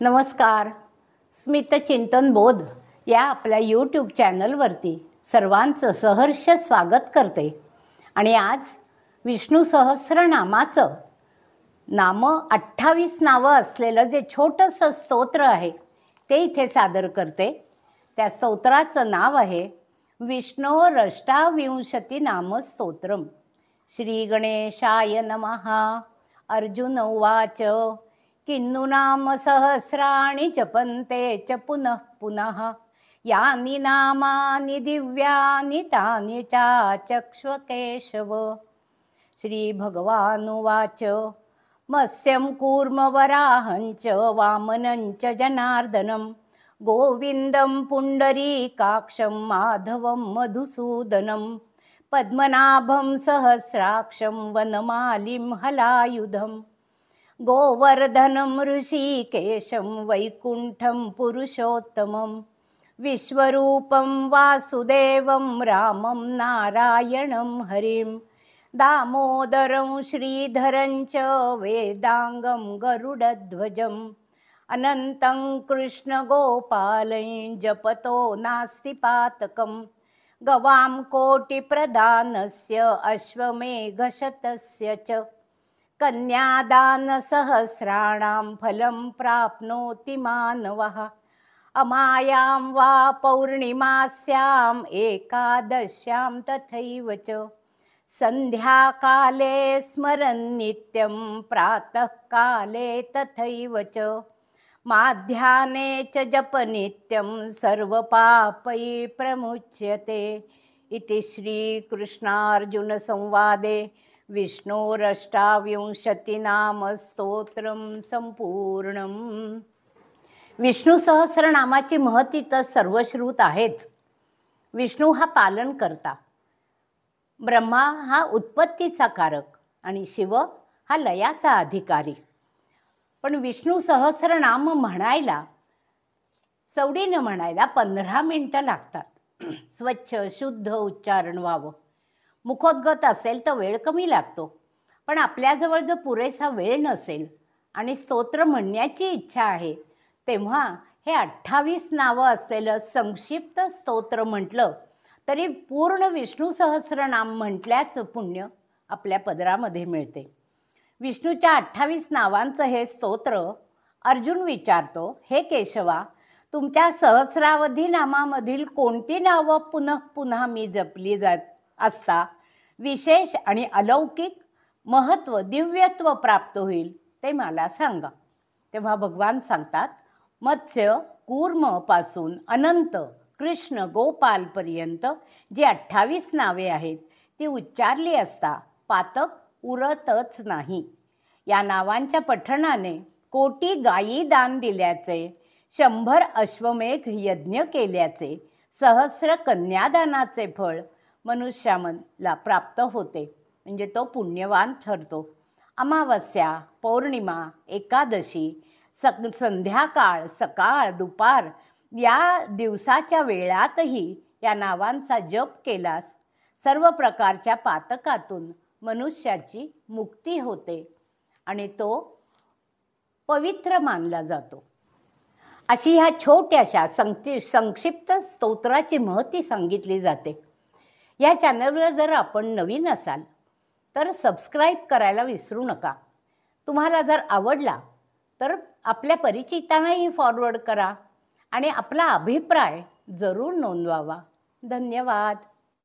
नमस्कार. स्मितचिंतन बोध या आपल्या यूट्यूब चॅनलवरती सर्वांचं सहर्ष स्वागत करते. आणि आज विष्णू सहस्रनामाचं 28 नावं असलेलं जे छोटंसं स्तोत्र आहे ते इथे सादर करते. त्या स्तोत्राचं नाव आहे विष्णोरष्टाविंशती नाम स्तोत्रम. श्री गणेशाय नमः. अर्जुन उवाच किन्नु नाम सहस्राणि जपन्ते च पुनः पुनः यानि नामानि दिव्यानि तानि चाचक्ष्व केशव. श्री भगवानुवाच मत्स्यं कूर्मवराहञ्च वामनञ्च जनार्दनं गोविन्दं पुण्डरीकाक्षं माधवं मधुसूदनं पद्मनाभं सहस्राक्षं वनमालिं हलायुधं गोवर्धनं ऋषिकेशं वैकुण्ठं पुरुषोत्तमं विश्वरूपं वासुदेवं रामं नारायणं हरिं दामोदरं श्रीधरं च वेदांगं गरुडध्वजम् अनन्तं कृष्णगोपालं जपतो नास्ति पातकं गवां कोटिप्रदानस्य अश्वमेघशतस्य च कन्यादानसहस्राणां फलं प्राप्नोति मानवः अमायां वा पौर्णिमास्याम् एकादश्यां तथैव च सन्ध्याकाले स्मरन्नित्यं प्रातःकाले तथैव च माध्याह्ने च जपनित्यं सर्वपापैः प्रमुच्यते. इति श्रीकृष्णार्जुनसंवादे विष्णोरष्टाविंशति नाम स्तोत्रम संपूर्णम. विष्णू सहस्रनामाची महती तर सर्वश्रुत आहेच. विष्णू हा पालन करता, ब्रह्मा हा उत्पत्तीचा कारक आणि शिव हा लयाचा अधिकारी. पण विष्णू सहस्रनाम म्हणायला, सवडीनं म्हणायला 15 मिनिटं लागतात. स्वच्छ शुद्ध उच्चारण व्हावं. मुखोद्गत असेल तर वेळ कमी लागतो. पण आपल्याजवळ जर पुरेसा वेळ नसेल आणि स्तोत्र म्हणण्याची इच्छा आहे, तेव्हा हे 28 नावं असलेलं संक्षिप्त स्तोत्र म्हटलं तरी पूर्ण विष्णू सहस्रनाम म्हटल्याचं पुण्य आपल्या पदरामध्ये मिळते. विष्णूच्या 28 नावांचं हे स्तोत्र अर्जुन विचारतो, हे केशवा, तुमच्या सहस्रावधी नामामधील कोणती नावं पुनः पुन्हा मी जपली जात असता विशेष आणि अलौकिक महत्त्व दिव्यत्व प्राप्त होईल ते मला सांगा. तेव्हा भगवान सांगतात, मत्स्य कूर्मपासून अनंत कृष्ण गोपालपर्यंत जी 28 नावे आहेत ती उच्चारली असता पातक उरतच नाही. या नावांच्या पठणाने कोटी गायी दान दिल्याचे, 100 अश्वमेघ यज्ञ केल्याचे, सहस्र कन्यादानाचे फळ मनुष्याला प्राप्त होते. म्हणजे तो पुण्यवान ठरतो. अमावस्या, पौर्णिमा, एकादशी, संध्याकाळ, सकाळ, दुपार या दिवसाच्या वेळातही या नावांचा जप केल्यास सर्व प्रकारच्या पातकातून मनुष्याची मुक्ती होते आणि तो पवित्र मानला जातो. अशी ह्या छोट्याशा संक्षिप्त स्तोत्राची महती सांगितली जाते. या चॅनलवर जर आपण नवीन असाल तर सबस्क्राईब करायला विसरू नका. तुम्हाला जर आवडला तर आपल्या परिचितांनाही फॉरवर्ड करा आणि आपला अभिप्राय जरूर नोंदवावा. धन्यवाद.